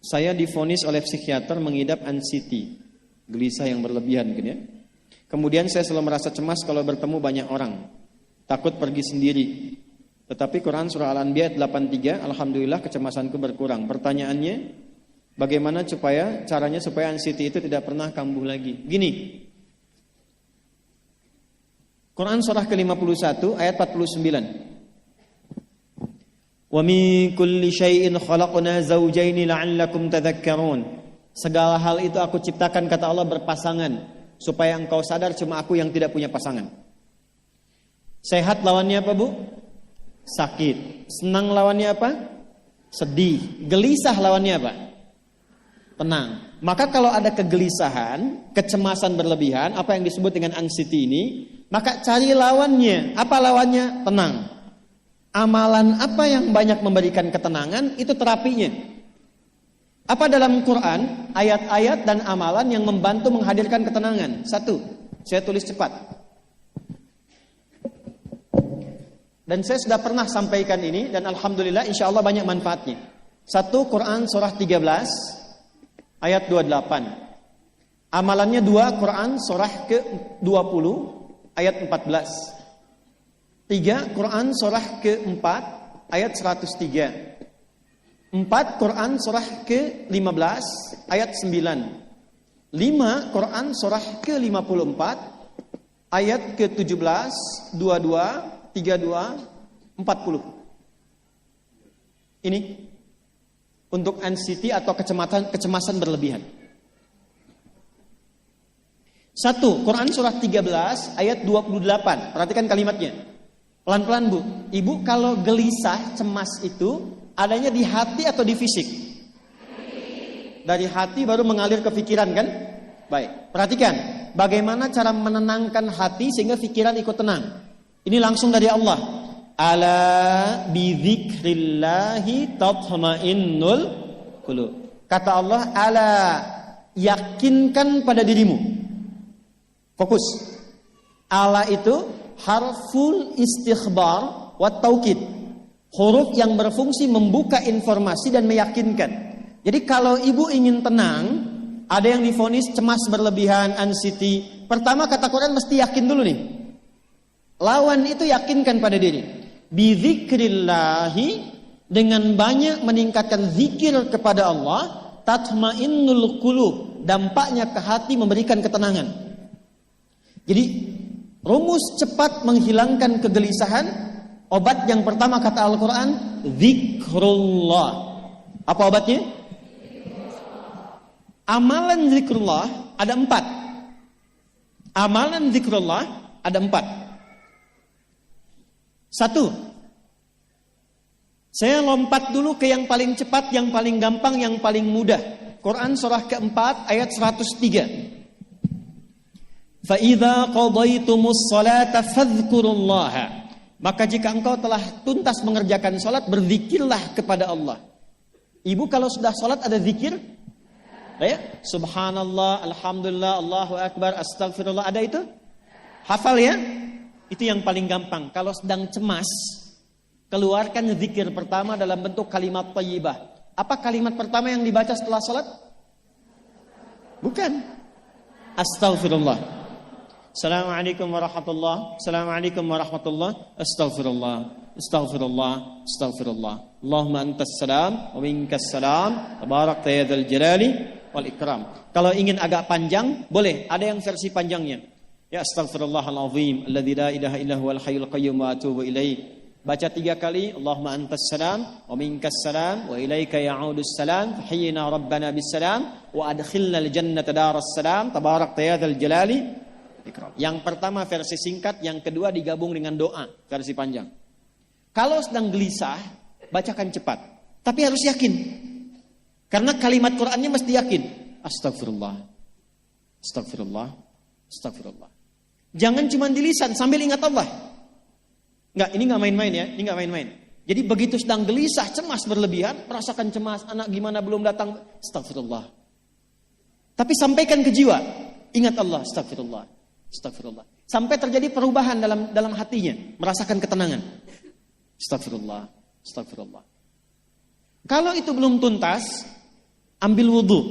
Saya divonis oleh psikiater mengidap anxiety, gelisah yang berlebihan gitu ya. Kemudian saya selalu merasa cemas kalau bertemu banyak orang, takut pergi sendiri. Tetapi Quran surah Al-Anbiya 83, alhamdulillah kecemasanku berkurang. Pertanyaannya, bagaimana caranya supaya anxiety itu tidak pernah kambuh lagi? Gini, Quran surah ke-51 ayat 49. Wa min kulli syai'in khalaqna zawjaini la'allakum tadhakkarun. Segala hal itu aku ciptakan, kata Allah, berpasangan, supaya engkau sadar cuma aku yang tidak punya pasangan. Sehat lawannya apa, Bu? Sakit. Senang lawannya apa? Sedih. Gelisah lawannya apa? Tenang. Maka kalau ada kegelisahan, kecemasan berlebihan, apa yang disebut dengan anxiety ini, maka cari lawannya. Apa lawannya? Tenang. Amalan apa yang banyak memberikan ketenangan, itu terapinya. Apa dalam Quran, ayat-ayat dan amalan yang membantu menghadirkan ketenangan? Satu, saya tulis cepat. Dan saya sudah pernah sampaikan ini, dan alhamdulillah insya Allah banyak manfaatnya. Satu, Quran surah 13 ayat 28. Amalannya dua, Quran surah ke-20 ayat 14. Tiga, Quran surah ke-4 ayat 103. 4, Quran surah ke-15 ayat 9. 5, Quran surah ke-54 ayat ke-17, 22, 32, 40. Ini untuk anxiety atau kecemasan berlebihan. 1, Quran surah 13 ayat 28. Perhatikan kalimatnya. Pelan-pelan, Bu. Ibu kalau gelisah, cemas itu adanya di hati atau di fisik? Dari hati baru mengalir ke pikiran, kan? Baik. Perhatikan, bagaimana cara menenangkan hati sehingga pikiran ikut tenang. Ini langsung dari Allah. Ala bidzikrillahi tatma'innul qulub. Kata Allah, ala, yakinkan pada dirimu. Fokus. Ala itu harful istikhbar wa taukid. Huruf yang berfungsi membuka informasi dan meyakinkan. Jadi kalau ibu ingin tenang, ada yang divonis cemas berlebihan, anxiety. Pertama kata Quran mesti yakin dulu nih. Lawan itu yakinkan pada diri. Bidzikrillahi, dengan banyak meningkatkan zikir kepada Allah, tatmainnul qulub, dampaknya ke hati memberikan ketenangan. Jadi rumus cepat menghilangkan kegelisahan, obat yang pertama kata Al-Quran, zikrullah. Apa obatnya? Amalan zikrullah ada 4. Amalan zikrullah ada 4. 1, saya lompat dulu ke yang paling cepat, yang paling gampang, yang paling mudah. Quran surah ke-4 ayat 103. Fa'idha qadaytumus salata fadhkurullaha. Maka jika engkau telah tuntas mengerjakan salat, berzikirlah kepada Allah. Ibu kalau sudah salat ada zikir? Ya? Subhanallah, alhamdulillah, Allahu akbar, astagfirullah, ada itu? Hafal ya? Itu yang paling gampang. Kalau sedang cemas, keluarkan zikir pertama dalam bentuk kalimat thayyibah. Apa kalimat pertama yang dibaca setelah salat? Bukan. Astagfirullah. Assalamualaikum warahmatullah. Assalamualaikum warahmatullah. Astaghfirullah. Astaghfirullah. Astaghfirullah. Allahumma antas salam wa minkas salam. Tabarakta ya dzal jalali wal ikram. Kalau ingin agak panjang, boleh. Ada yang versi panjangnya. Ya astaghfirullahalazim alladzi la ilaha illa huwal hayyul qayyum wa atubu ilaih. Baca 3 kali. Allahumma antas salam wa minkas salam wa ilaika ya'udus salam. Fahyina rabbana bis salam wa adkhilna al jannata daras salam. Tabarakta ya dzal jalali. Yang pertama versi singkat, yang kedua digabung dengan doa versi panjang. Kalau sedang gelisah, bacakan cepat, tapi harus yakin. Karena kalimat Qur'annya mesti yakin. Astagfirullah, astagfirullah, astagfirullah. Jangan cuma di lisan sambil ingat Allah. Enggak, ini enggak main-main ya, ini enggak main-main. Jadi begitu sedang gelisah, cemas berlebihan, merasakan cemas, anak gimana belum datang, astagfirullah. Tapi sampaikan ke jiwa, ingat Allah, astagfirullah. Astagfirullah. Sampai terjadi perubahan dalam hatinya, merasakan ketenangan. Astagfirullah, astagfirullah. Kalau itu belum tuntas, ambil wudu.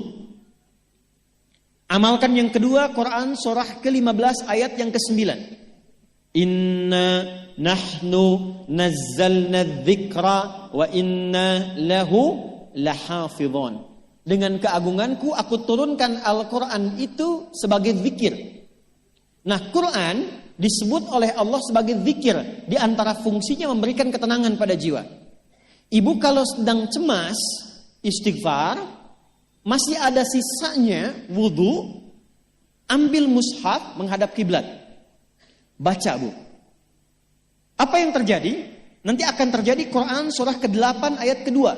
Amalkan yang kedua, Quran surah ke-15 ayat yang ke-9. Inna nahnu nazzalna dzikra wa inna lahu lahafidhun. Dengan keagunganku aku turunkan Al-Quran itu sebagai zikir. Nah, Quran disebut oleh Allah sebagai zikir. Di antara fungsinya memberikan ketenangan pada jiwa. Ibu kalau sedang cemas, istighfar, masih ada sisanya wudu, ambil mushaf menghadap kiblat. Baca, Bu. Apa yang terjadi? Nanti akan terjadi Quran surah ke-8 ayat kedua.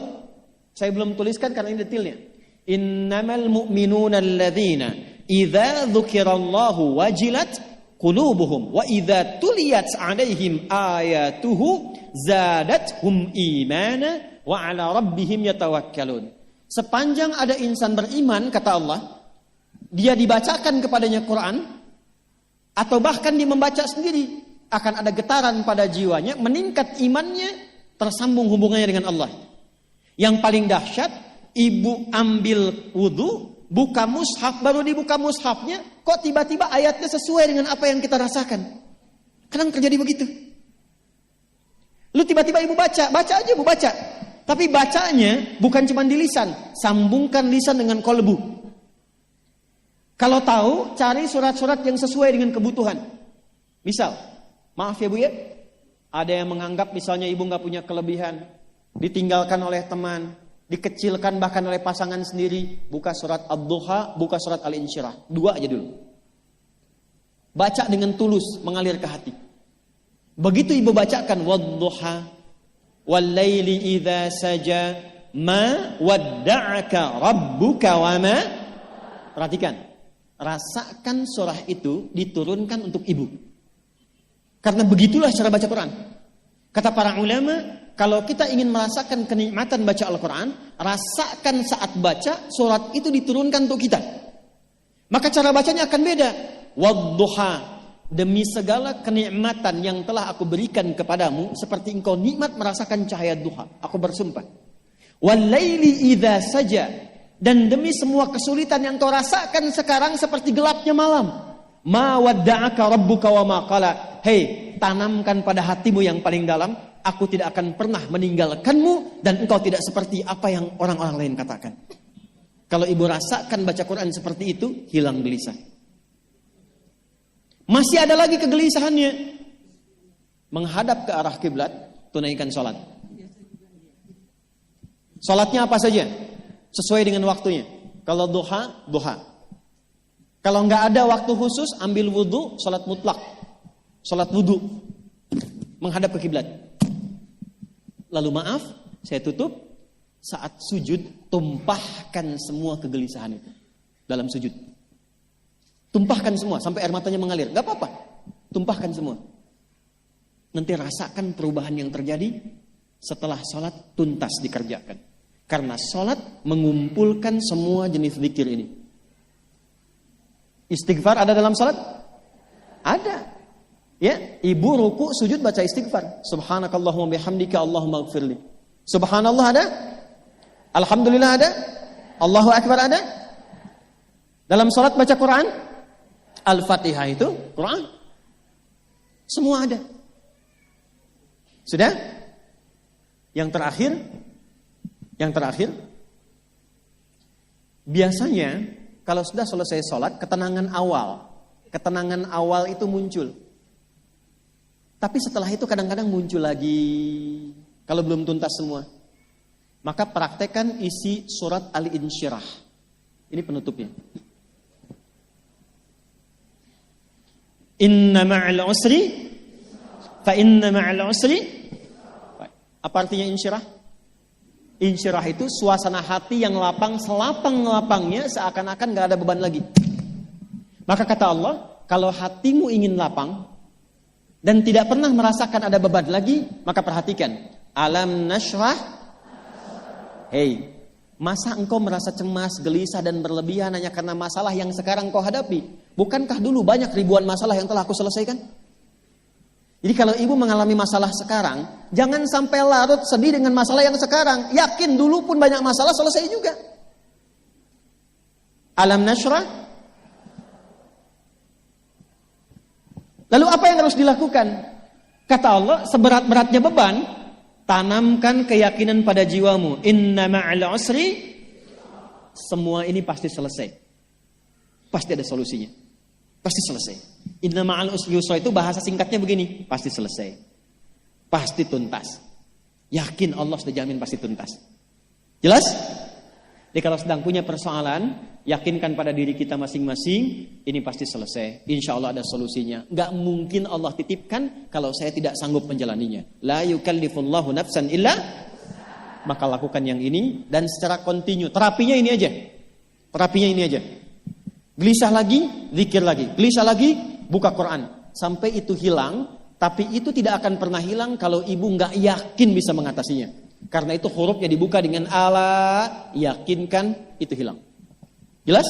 Saya belum tuliskan karena ini detailnya. Innamal mu'minuna alladzina idza dzukirallahu wajilat qulubuhum wa idza tuliyat 'alaihim ayatuhu zadathum imana wa 'ala rabbihim yatawakkalun. Sepanjang ada insan beriman, kata Allah, dia dibacakan kepadanya Quran atau bahkan dia membaca sendiri, akan ada getaran pada jiwanya, meningkat imannya, tersambung hubungannya dengan Allah. Yang paling dahsyat, ibu ambil wudu, buka mushaf, baru dibuka mushafnya, kok tiba-tiba ayatnya sesuai dengan apa yang kita rasakan. Kadang terjadi begitu. Lu tiba-tiba ibu baca aja ibu baca. Tapi bacanya bukan cuma di lisan, sambungkan lisan dengan kolbu. Kalau tahu, cari surat-surat yang sesuai dengan kebutuhan. Misal, maaf ya Bu ya, ada yang menganggap misalnya ibu nggak punya kelebihan, ditinggalkan oleh teman, dikecilkan bahkan oleh pasangan sendiri, buka surat Ad-Duha, buka surat Al-Insyirah. 2 aja dulu. Baca dengan tulus, mengalir ke hati. Begitu ibu bacakan Wad-Duha, Wal-Laili idza saja, ma wadda'aka rabbuka wa ma. Perhatikan, rasakan surah itu diturunkan untuk ibu. Karena begitulah cara baca Quran. Kata para ulama, kalau kita ingin merasakan kenikmatan baca Al-Quran, rasakan saat baca, surat itu diturunkan untuk kita. Maka cara bacanya akan beda. Wadduha, demi segala kenikmatan yang telah aku berikan kepadamu, seperti engkau nikmat merasakan cahaya duha, aku bersumpah. Wal-laili idza saja, dan demi semua kesulitan yang kau rasakan sekarang seperti gelapnya malam. Ma wadda'aka rabbuka wa ma qala. Hei, tanamkan pada hatimu yang paling dalam, aku tidak akan pernah meninggalkanmu dan engkau tidak seperti apa yang orang-orang lain katakan. Kalau ibu rasakan baca Quran seperti itu, hilang gelisah. Masih ada lagi kegelisahannya. Menghadap ke arah kiblat, tunaikan sholat. Sholatnya apa saja? Sesuai dengan waktunya. Kalau duha, duha. Kalau nggak ada waktu khusus, ambil wudu, sholat mutlak. Sholat wudu. Menghadap ke kiblat. Lalu maaf, saya tutup. Saat sujud, tumpahkan semua kegelisahan itu dalam sujud. Tumpahkan semua sampai air matanya mengalir. Gak apa-apa, tumpahkan semua. Nanti rasakan perubahan yang terjadi setelah sholat tuntas dikerjakan. Karena sholat mengumpulkan semua jenis zikir ini. Istighfar ada dalam sholat? Ada. Ya, ibu ruku sujud baca istighfar. Subhanakallahumma bihamdika Allahumma ighfirli. Subhanallah ada? Alhamdulillah ada? Allahu Akbar ada? Dalam sholat baca Quran? Al-Fatihah itu Quran. Semua ada. Sudah? Yang terakhir, biasanya kalau sudah selesai sholat, ketenangan awal itu muncul. Tapi setelah itu kadang-kadang muncul lagi, kalau belum tuntas semua. Maka praktekkan isi surat Al-Insyirah. Ini penutupnya. Inna ma'al usri fa inna ma'al usri. Apa artinya insyirah? Insyirah itu suasana hati yang lapang, selapang-lapangnya seakan-akan gak ada beban lagi. Maka kata Allah, kalau hatimu ingin lapang dan tidak pernah merasakan ada beban lagi, maka perhatikan. Alam nashrah. Hei, masa engkau merasa cemas, gelisah dan berlebihan hanya karena masalah yang sekarang kau hadapi? Bukankah dulu banyak ribuan masalah yang telah aku selesaikan? Jadi kalau ibu mengalami masalah sekarang, jangan sampai larut sedih dengan masalah yang sekarang. Yakin dulu pun banyak masalah selesai juga. Alam nashrah. Lalu apa yang harus dilakukan? Kata Allah, seberat-beratnya beban, tanamkan keyakinan pada jiwamu. Inna ma'al usri, semua ini pasti selesai. Pasti ada solusinya. Pasti selesai. Inna ma'al usri yusra itu bahasa singkatnya begini, pasti selesai. Pasti tuntas. Yakin Allah sudah jamin pasti tuntas. Jelas? Jadi kalau sedang punya persoalan, yakinkan pada diri kita masing-masing, ini pasti selesai. Insya Allah ada solusinya. Gak mungkin Allah titipkan kalau saya tidak sanggup menjalaninya. La yukallifullahu nafsan illa, maka lakukan yang ini dan secara kontinu. Terapinya ini aja. Terapinya ini aja. Gelisah lagi, zikir lagi. Gelisah lagi, buka Quran. Sampai itu hilang, tapi itu tidak akan pernah hilang kalau ibu gak yakin bisa mengatasinya. Karena itu hurufnya dibuka dengan ala, yakinkan, itu hilang. Jelas?